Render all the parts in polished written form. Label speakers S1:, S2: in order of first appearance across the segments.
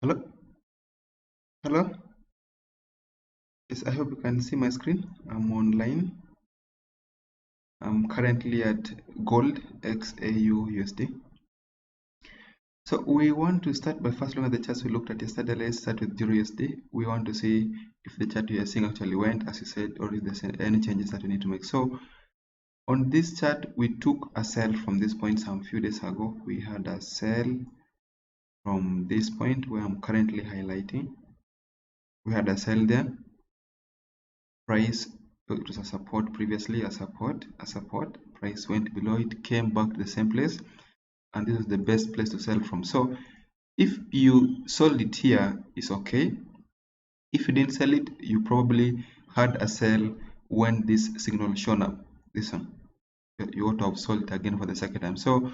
S1: Hello? Hello? Yes, I hope you can see my screen. I'm online. I'm currently at gold XAU USD. So we want to start by first looking at the charts we looked at yesterday. Let's start with Euro USD. We want to see if the chart we are seeing actually went as you said, or if there's any changes that we need to make. So on this chart, we took a sell from this point some few days ago. We had a sell from this point where I'm currently highlighting. We had a sell there. Price, it was a support previously, a support, price went below it, came back to the same place, and this is the best place to sell from. So if you sold it here, it's okay. If you didn't sell it, you probably had a sell when this signal shown up, this one. You ought to have sold it again for the second time. So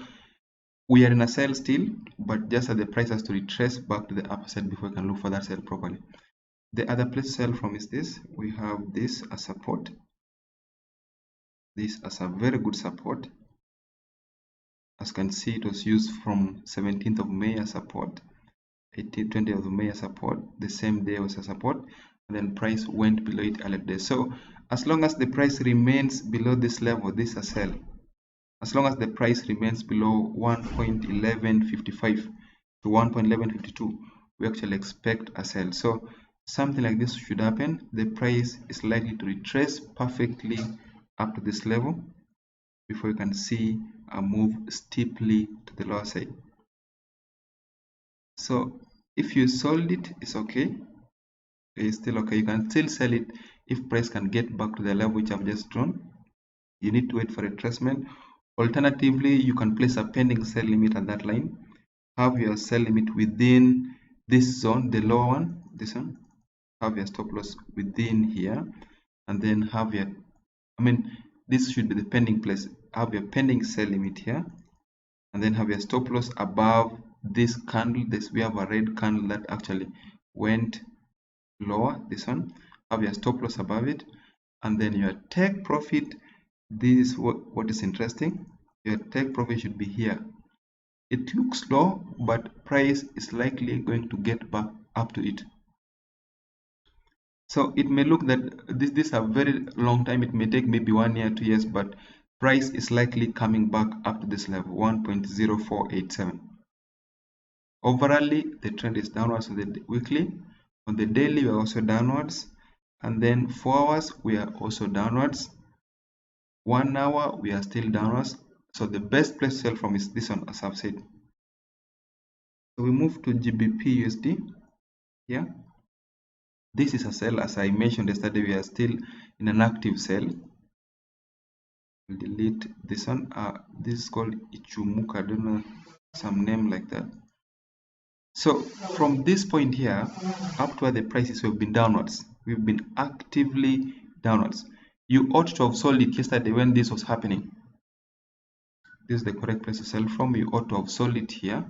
S1: we are in a sell still, but just that the price has to retrace back to the upside before we can look for that sell properly. The other place to sell from is this. We have this as support, this as a very good support. As you can see, it was used from 17th of May as support, 18th, 20th of May as support, the same day was a support, and then price went below it earlier day. So as long as the price remains below this level, this is a sell. As long as the price remains below 1.1155 to 1.1152, we actually expect a sell. So something like this should happen. The price is likely to retrace perfectly up to this level before you can see a move steeply to the lower side. So if you sold it, it's okay. It's still okay. You can still sell it if price can get back to the level which I've just drawn. You need to wait for retracement. Alternatively, you can place a pending sell limit at that line. Have your sell limit within this zone, the lower one, this one. Have your stop loss within here, and then have your, this should be the pending place. Have your pending sell limit here, and then have your stop loss above this candle. We have a red candle that actually went lower, this one. Have your stop loss above it, and then your take profit. This is what is interesting. Your take profit should be here. It looks low, but price is likely going to get back up to it. So it may look that this is a very long time. It may take maybe 1 year, 2 years, but price is likely coming back up to this level, 1.0487. Overall, the trend is downwards on the weekly. On the daily, we are also downwards. And then 4 hours, we are also downwards. 1 hour, we are still downwards. So the best place to sell from is this one, as I've said. So we move to GBP USD here. This is a sell. As I mentioned yesterday, we are still in an active sell. We'll delete this one. This is called Ichumuka. I don't know, some name like that. So from this point here up to where the prices have been downwards, we've been actively downwards. You ought to have sold it yesterday when this was happening. This is the correct place to sell from. You ought to have sold it here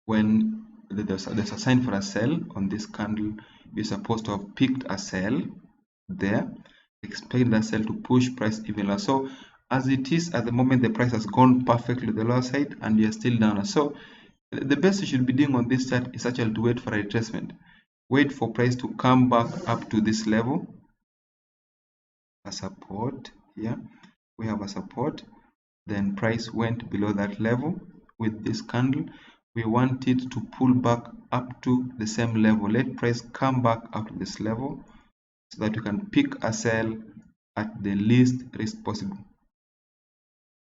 S1: when there's a sign for a sell on this candle. You're supposed to have picked a sell there, expect that sell to push price even lower. So as it is at the moment, the price has gone perfectly to the lower side and you're still down. So the best you should be doing on this chart is actually to wait for a retracement. Wait for price to come back up to this level, a support here. We have a support, then price went below that level with this candle. We want it to pull back up to the same level. Let price come back up to this level so that you can pick a sell at the least risk possible.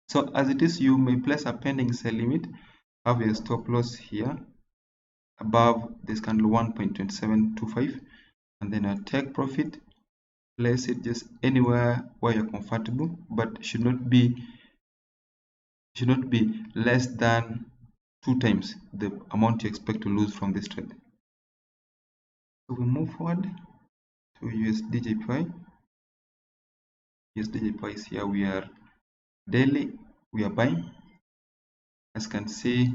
S1: So as it is, you may place a pending sell limit, have your stop loss here above this candle 1.2725, and then a take profit. Place it just anywhere where you're comfortable, but should not be less than 2 times the amount you expect to lose from this trade. So we move forward to USDJPY. USDJPY is here. We are daily, we are buying. As you can see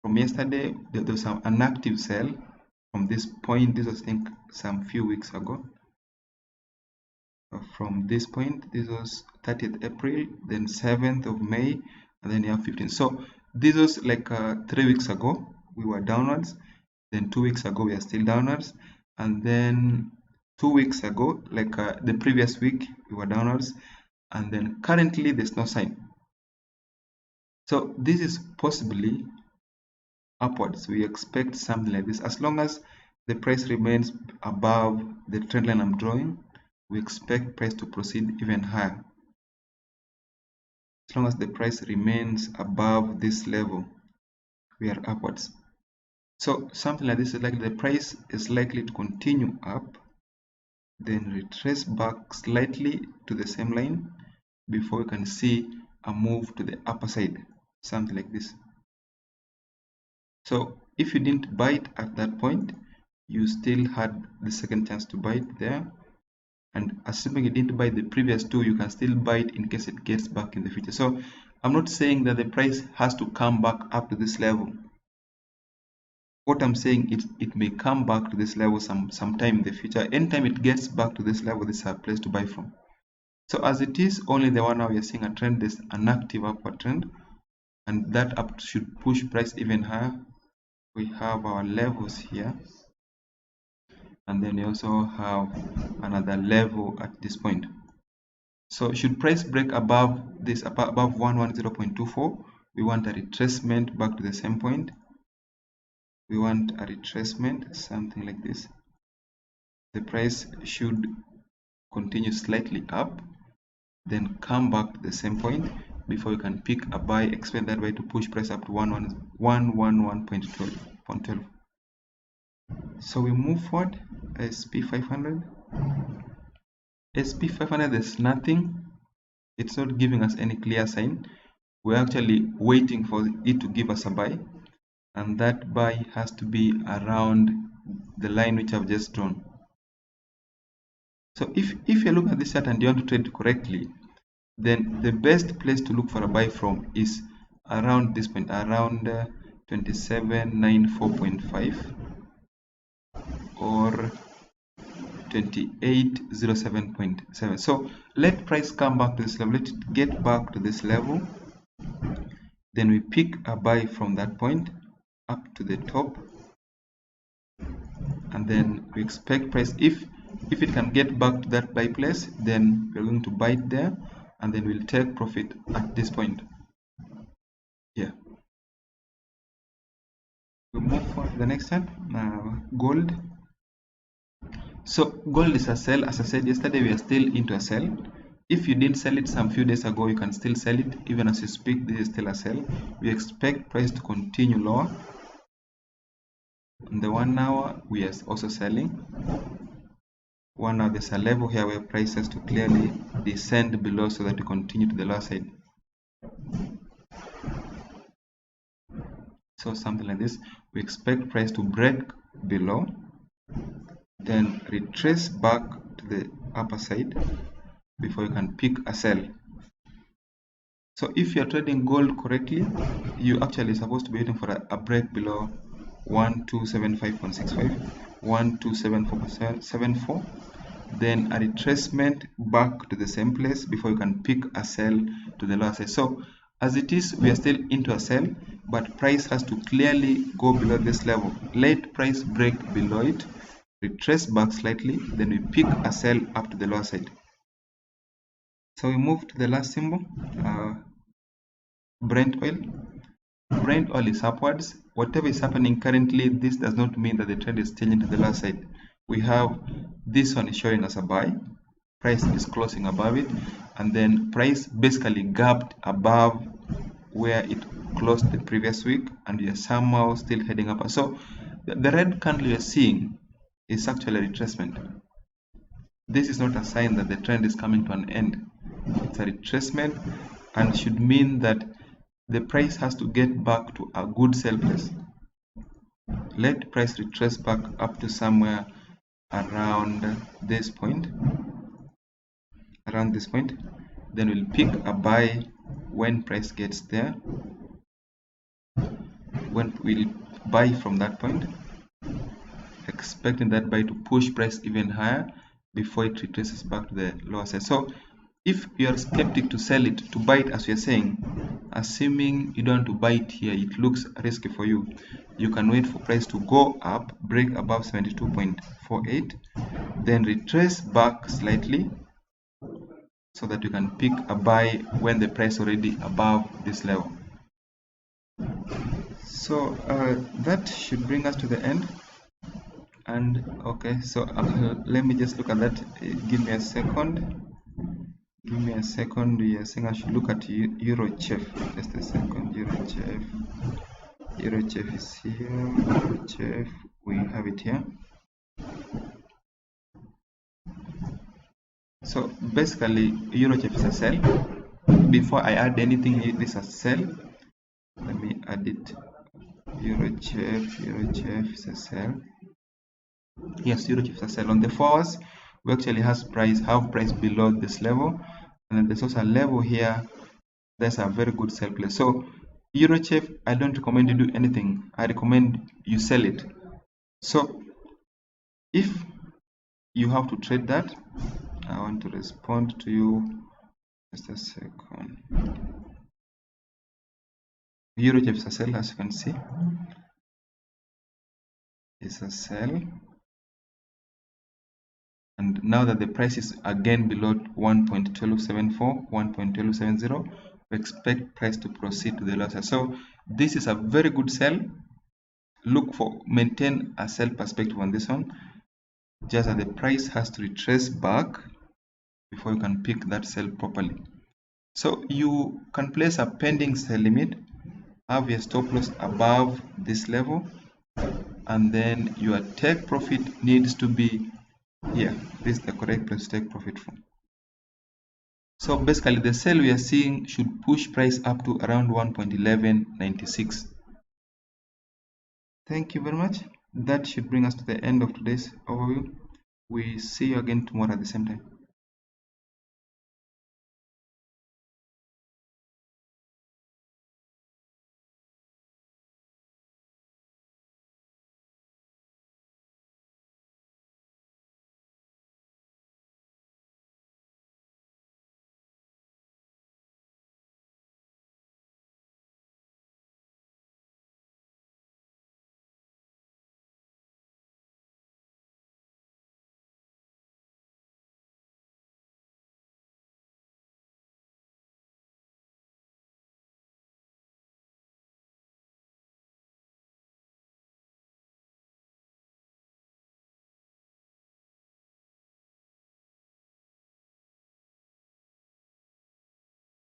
S1: from yesterday, there was an active sell from this point. This was, I think, some few weeks ago. From this point, this was 30th April, then 7th of May, and then you have 15th. So this was like 3 weeks ago. we were downwards, then 2 weeks ago we are still downwards, and then 2 weeks ago, like the previous week, we were downwards, and then currently there's no sign. So this is possibly upwards. We expect something like this. As long as the price remains above the trend line I'm drawing, we expect price to proceed even higher. As long as the price remains above this level, we are upwards. So something like this is likely, the price is likely to continue up, then retrace back slightly to the same line before we can see a move to the upper side, something like this. So if you didn't buy it at that point, you still had the second chance to buy it there, and assuming you didn't buy the previous two, you can still buy it in case it gets back in the future. So I'm not saying that the price has to come back up to this level. What I'm saying is it may come back to this level sometime in the future. Anytime it gets back to this level, this is a place to buy from. So as it is only the 1 hour, we are seeing a trend, there's an active upward trend, and that up should push price even higher. We have our levels here, and then we also have another level at this point. So should price break above this, above 110.24, we want a retracement back to the same point. We want a retracement, something like this. The price should continue slightly up, then come back to the same point before you can pick a buy, expect that buy to push price up to 111.12. So we move forward. SP500. SP500, there's nothing. It's not giving us any clear sign. We're actually waiting for it to give us a buy, and that buy has to be around the line which I've just drawn. So if you look at this chart and you want to trade correctly, then the best place to look for a buy from is around this point, around 2794.5 or 2807.7. So let price come back to this level, let it get back to this level, then we pick a buy from that point up to the top, and then we expect price, if it can get back to that buy place, then we're going to buy it there, and then we'll take profit at this point here. We move on to the next one. Gold. So gold is a sell. As I said yesterday, we are still into a sell. If you didn't sell it some few days ago, you can still sell it. Even as you speak, this is still a sell. We expect price to continue lower. In the 1 hour, we are also selling. 1 hour, there's a level here where price has to clearly descend below so that we continue to the lower side. So something like this. We expect price to break below, then retrace back to the upper side before you can pick a sell. So if you're trading gold correctly, you actually supposed to be waiting for a break below 1275.65, 1274.74, then a retracement back to the same place before you can pick a sell to the lower side. So as it is, we are still into a sell, but price has to clearly go below this level. Let price break below it, retrace back slightly, then we pick a sell up to the lower side. So we move to the last symbol, Brent oil. Brent oil is upwards. Whatever is happening currently, this does not mean that the trend is changing to the lower side. We have this one is showing us a buy, price is closing above it, and then price basically gapped above where it closed the previous week, and we are somehow still heading up. So the red candle you're seeing is actually a retracement. This is not a sign that the trend is coming to an end. It's a retracement, and should mean that the price has to get back to a good sell place. Let price retrace back up to somewhere around this point, then we'll pick a buy when price gets there. When we'll buy from that point, expecting that buy to push price even higher before it retraces back to the lower side. So if you are skeptic to sell it, to buy it, as we are saying, assuming you don't want to buy it here, it looks risky for you, you can wait for price to go up, break above 72.48, then retrace back slightly so that you can pick a buy when the price already above this level. So that should bring us to the end. And okay, so let me just look at that. Give me a second. We are saying I should look at EuroChef. Just a second. EuroChef is here. EuroChef, we have it here. So basically, EuroChef is a sell. Before I add anything, this is a sell. Let me add it. EuroChef is a sell. Yes, EuroChef is a sell. On the 4 hours, we actually have price below this level, and then there's also a level here. That's a very good sell place. So EuroChef, I don't recommend you do anything. I recommend you sell it. So if you have to trade that, I want to respond to you. Just a second. EuroChef is a sell, as you can see. It's a sell. And now that the price is again below 1.1274, 1.1270, we expect price to proceed to the lower side. So this is a very good sell. Maintain a sell perspective on this one. Just that the price has to retrace back before you can pick that sell properly. So you can place a pending sell limit, have your stop loss above this level, and then your take profit needs to be here. This is the correct place to take profit from. So basically the sell we are seeing should push price up to around 1.1196. Thank you very much. That should bring us to the end of today's overview. We see you again tomorrow at the same time.